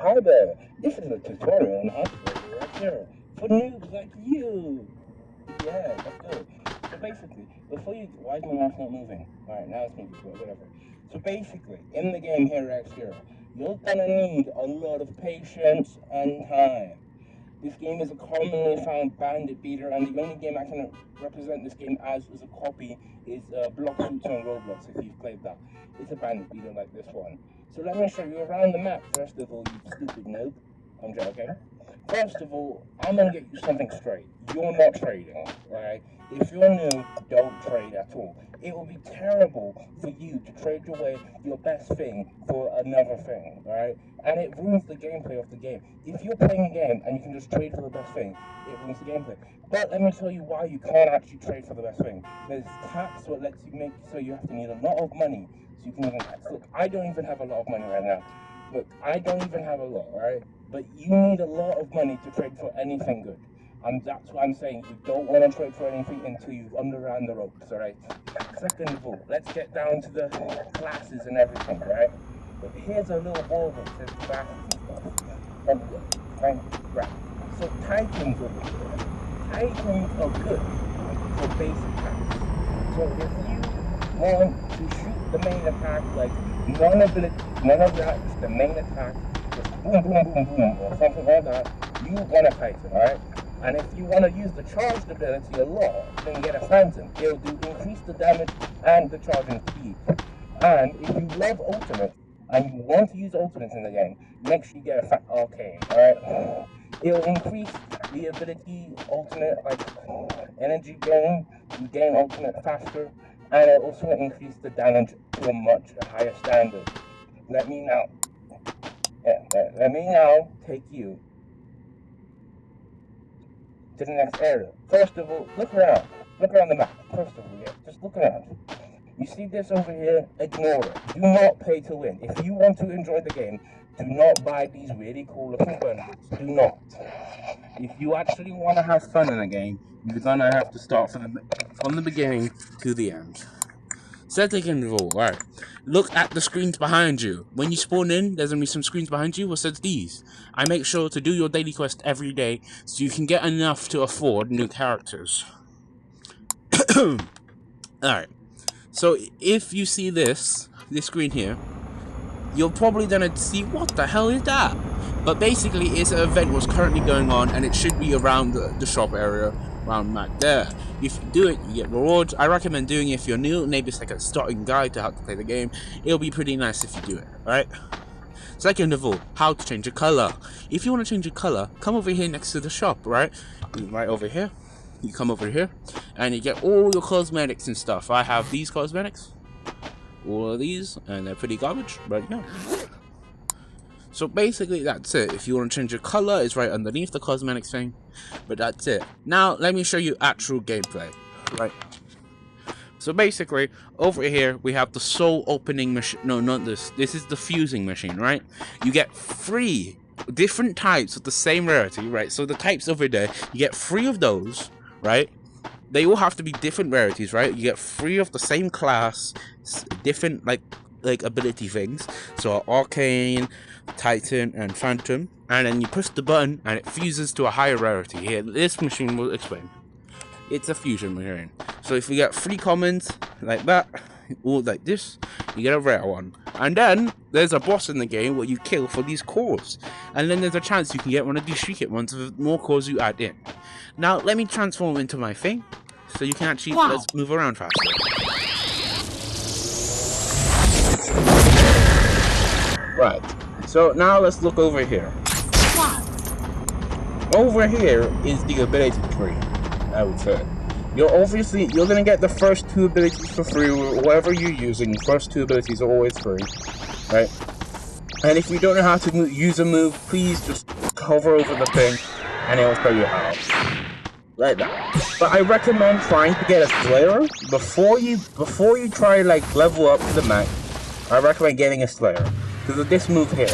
Hi there, this is a tutorial on how to play RaVoxin for noobs like you. Yeah, let's go. So basically, before you, why is my mouse not moving? Alright, now it's moving, but whatever. So basically, in the game HeroXHero, you're gonna need a lot of patience and time. This game is a commonly found bandit beater, and the only game I can represent this game as a copy is Block Suits on Roblox, if you've played that. It's a bandit beater like this one. So let me show you around the map, first of all, you stupid noob. I'm joking. First of all, I'm gonna get you something straight. You're not trading, right? If you're new, don't trade at all. It will be terrible for you to trade your best thing for another thing, right? And it ruins the gameplay of the game. If you're playing a game and you can just trade for the best thing, it ruins the gameplay. But let me tell you why you can't actually trade for the best thing. There's tax what lets you make so you have to need a lot of money so you can even tax. Look, I don't even have a lot of money right now. Look, I don't even have a lot, right? But you need a lot of money to trade for anything good. And that's what I'm saying. You don't want to trade for anything until you've underran the ropes, alright? Second of all, let's get down to the classes and everything, right? But here's a little board that says classes and stuff. Right. So Titans over here. Titans are good for basic attacks. So if you want to shoot the main attack, like none of that is the main attack, just boom, boom, boom, boom, or something like that, you want a Titan, alright? And if you want to use the charged ability a lot, then get a Phantom. It'll increase the damage and the charging speed. And if you love ultimates, and you want to use ultimates in the game, make sure you get a Arcane, alright? It'll increase the ability ultimate, like energy gain, you gain ultimate faster, and it'll also increase the damage to a much higher standard. Let me now take you to the next area. First of all, look around the map. First of all, yeah, just look around. You see this over here? Ignore it. Do not pay to win. If you want to enjoy the game, do not buy these really cool looking bundles. Do not. If you actually want to have fun in a game, you're gonna have to start from the beginning to the end. Second of all, alright, look at the screens behind you. When you spawn in, there's gonna be some screens behind you. What says these? I make sure to do your daily quest every day so you can get enough to afford new characters. Alright, so if you see this screen here, you're probably gonna see, what the hell is that? But basically, it's an event what's currently going on, and it should be around the shop area, around back there. If you do it, you get rewards. I recommend doing it if you're new. Maybe it's like a starting guide to how to play the game. It'll be pretty nice if you do it, right? Second of all, how to change your color. If you want to change your color, come over here next to the shop, right? Right over here. You come over here, and you get all your cosmetics and stuff. I have these cosmetics, all of these, and they're pretty garbage, but yeah. So basically that's it. If you want to change your color, it's right underneath the cosmetics thing. But that's it. Now let me show you actual gameplay. Right. So basically, over here we have the soul opening machine. No, not this. This is the fusing machine, right? You get 3 different types of the same rarity, right? So the types over there, you get 3 of those, right? They all have to be different rarities, right? You get 3 of the same class, different like ability things. So Arcane, Titan, and Phantom, and then you push the button and it fuses to a higher rarity. Here, this machine will explain. It's a fusion machine. So if you get 3 commons like that, or like this, you get a rare one. And then there's a boss in the game where you kill for these cores, and then there's a chance you can get one of these secret ones with more cores you add in. Now let me transform into my thing so you can actually let's move around faster. Right. So now let's look over here. Over here is the ability tree, I would say. You're gonna get the first 2 abilities for free, whatever you're using. First 2 abilities are always free, right? And if you don't know how to use a move, please just hover over the thing, and it will show you how. Like that. But I recommend trying to get a Slayer before you try like level up to the max. I recommend getting a Slayer. Because of this move here,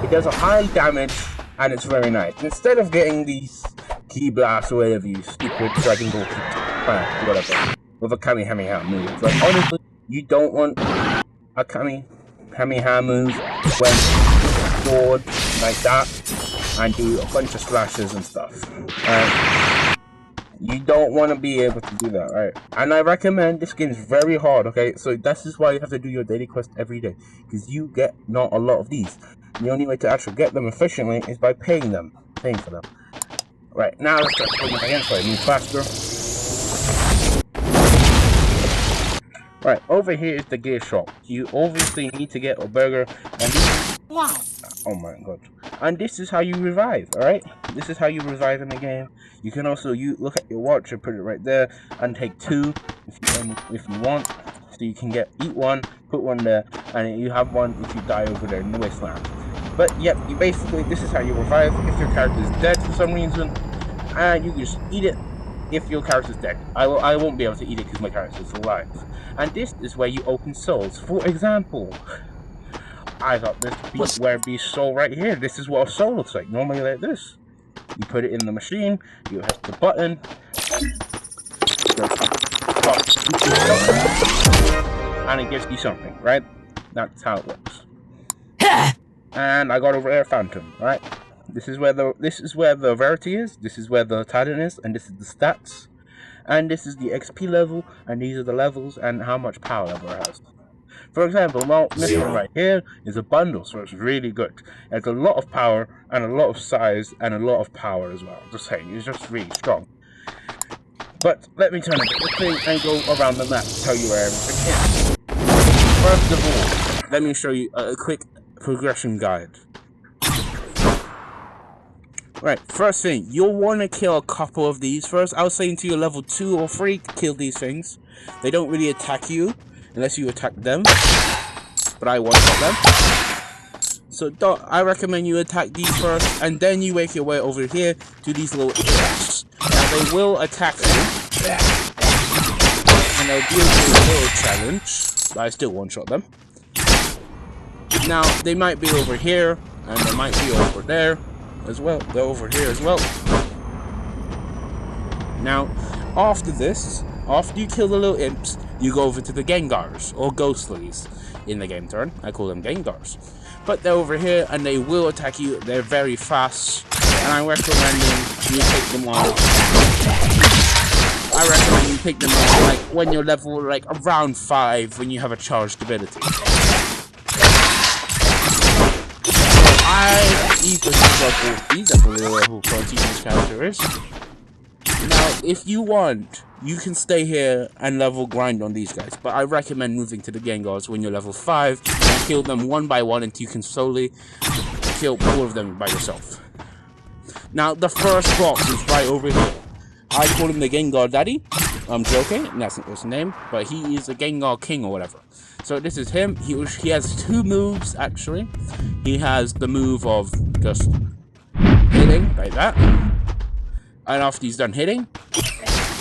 it does a high damage and it's very nice. Instead of getting these key blasts or whatever you stupid Dragon Ball whatever with a Kamehameha move. Like honestly, you don't want a Kamehameha move when sword like that and do a bunch of slashes and stuff. You don't want to be able to do that, right? And I recommend this game is very hard, okay? So this is why you have to do your daily quest every day, because you get not a lot of these. The only way to actually get them efficiently is by paying for them. Right, now let's start putting again so I move faster. Right, over here is the gear shop. You obviously need to get a burger, and oh my god. And this is how you revive, alright? This is how you revive in the game. You can also look at your watch and put it right there and take 2 if you want. So you can eat one, put one there, and you have one if you die over there in the wasteland. But yep, this is how you revive if your character is dead for some reason, and you just eat it if your character is dead. I won't be able to eat it because my character is alive. And this is where you open souls. For example, I got this beast soul right here. This is what a soul looks like. Normally like this. You put it in the machine, you hit the button, and it gives you something, right? That's how it works. And I got a rare phantom, right? This is where the rarity is, this is where the talent is, and this is the stats. And this is the XP level, and these are the levels and how much power level it has. For example, this one right here is a bundle, so it's really good. It has a lot of power, and a lot of size, and a lot of power as well. Just saying, it's just really strong. But let me turn the thing and go around the map to tell you where everything is. First of all, let me show you a quick progression guide. Right, first thing, you'll want to kill a couple of these first. I was saying to you level 2 or 3, kill these things. They don't really attack you unless you attack them, but I won't attack them. So I recommend you attack these first, and then you make your way over here to these little imps. Now they will attack you, and they'll deal with a little challenge, but I still one-shot them. Now they might be over here, and they might be over there as well. They're over here as well. Now, after this, after you kill the little imps, you go over to the Gengars, or Ghostlies, in the game turn. I call them Gengars. But they're over here, and they will attack you. They're very fast, and I recommend you take them on. I recommend you pick them up like when you're level like around 5, when you have a charged ability. I even these are who Cortina's character is. Now, if you want, you can stay here and level grind on these guys, but I recommend moving to the Gengars when you're level 5 and kill them one by one until you can slowly kill all of them by yourself. Now, the first boss is right over here. I call him the Gengar Daddy. I'm joking, that's not his name, but he is the Gengar King or whatever. So this is him. He has 2 moves actually. He has the move of just hitting like that, and after he's done hitting,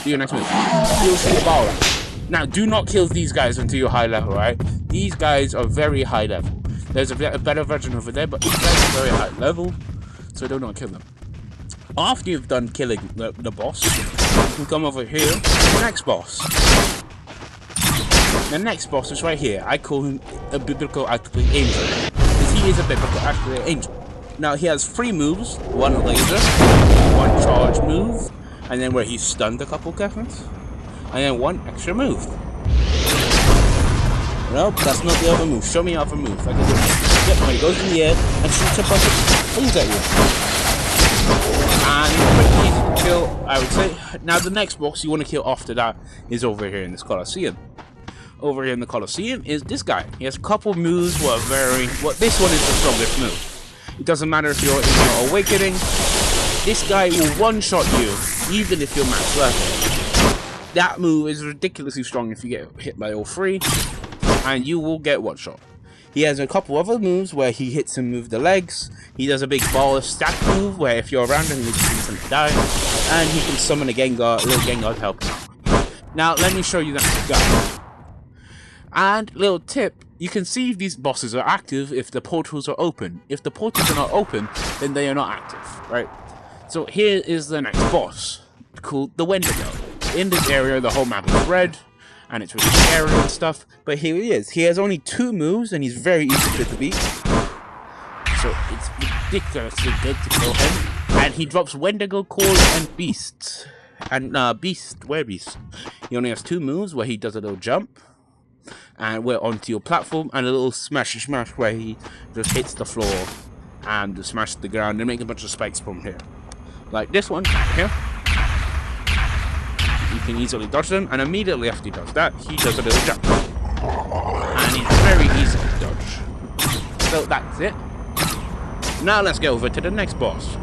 do your next move. He'll shoot a ball. Now, do not kill these guys until you're high level, right? These guys are very high level. There's a better version over there, but these guys are very high level, so do not kill them. After you've done killing the boss, you can come over here to the next boss. The next boss is right here. I call him a biblical activated angel, because he is a biblical activated angel. Now, he has 3 moves, 1 laser, 1 charge move, and then where he's stunned a couple seconds, and then 1 extra move. Nope, that's not the other move. Show me the other move. I can do it. Yep, when he goes in the air and shoots a bunch of things at you. And he's pretty easy to kill, I would say. Now, the next boss you want to kill after that is over here in this Colosseum. Over here in the Colosseum is this guy. He has a couple moves what this one is the strongest move. It doesn't matter if you're in your awakening, this guy will one-shot you, even if you're max level. That move is ridiculously strong if you get hit by all 3, and you will get one-shot. He has a couple other moves where he hits and moves the legs. He does a big ball of stack move where if you're around him, you can see him die. And he can summon a little Gengar to help him out. Now, let me show you that guy. And, little tip, you can see if these bosses are active if the portals are open. If the portals are not open, then they are not active, right? So here is the next boss, called the Wendigo. In this area, the whole map is red, and it's really scary and stuff, but here he is. He has only 2 moves, and he's very easy to beat. So it's ridiculously good to kill him. And he drops Wendigo, Core, and Beast. And Beast. He only has 2 moves where he does a little jump and we're onto your platform, and a little smash where he just hits the floor and just smashes the ground and make a bunch of spikes from here. Like this one here. You can easily dodge them, and immediately after he does that, he does a little jump. And it's very easy to dodge. So that's it. Now let's go over to the next boss.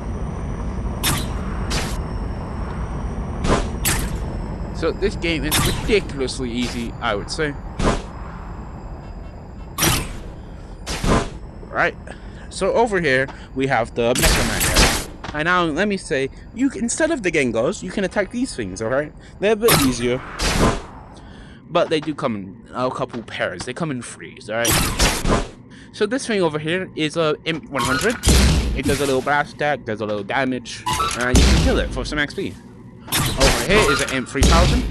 So this game is ridiculously easy, I would say. Right. So over here we have the Mecha Man. And now let me say, instead of the Gengars, you can attack these things. All right, they're a bit easier, but they do come in a couple pairs. They come in threes. All right. So this thing over here is a Imp 100. It does a little blast attack, does a little damage, and you can kill it for some XP. Over here is an Imp 3000.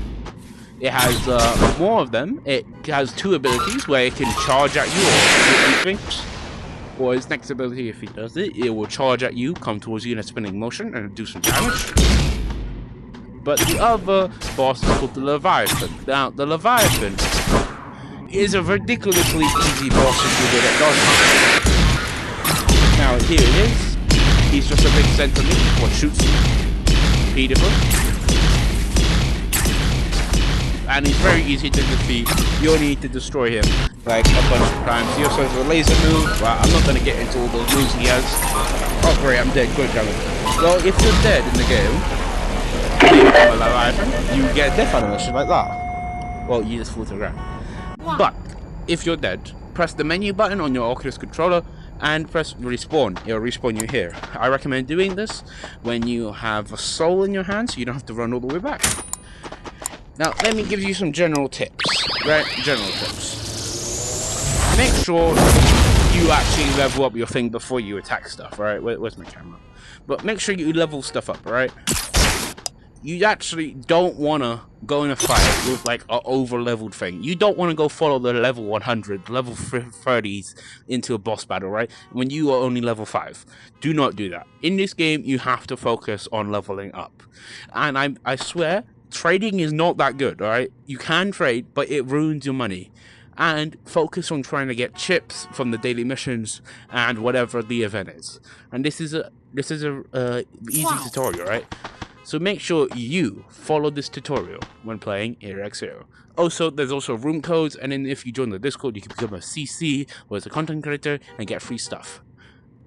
It has more of them. It has 2 abilities where it can charge at you or shoot things. Or his next ability, if he does it, it will charge at you, come towards you in a spinning motion, and do some damage. But the other boss is called the Leviathan. Now, the Leviathan is a ridiculously easy boss if you're good at dodging. Now, here it is. He's just a big centimeter, what shoots you repeatedly. And he's very easy to defeat. You only need to destroy him like a bunch of times. He also has a laser move. Well, I'm not going to get into all those moves he has. Oh great, I'm dead. Good damn it. Well, if you're dead in the game, you become a Leviathan, you get a death animation like that. Well, you just fall to the ground. But if you're dead, press the menu button on your Oculus controller and press respawn. It'll respawn you here. I recommend doing this when you have a soul in your hand, so you don't have to run all the way back. Now, let me give you some general tips, right? General tips. Make sure you actually level up your thing before you attack stuff, right? Where's my camera? But make sure you level stuff up, right? You actually don't want to go in a fight with like an over-leveled thing. You don't want to go follow the level 100, level 30s into a boss battle, right? When you are only level 5. Do not do that. In this game, you have to focus on leveling up. And I swear, trading is not that good, alright? You can trade, but it ruins your money. And focus on trying to get chips from the daily missions and whatever the event is. And this is a easy tutorial, right? So make sure you follow this tutorial when playing HeroXHero. Also, there's also room codes, and then if you join the Discord, you can become a CC or as a content creator and get free stuff.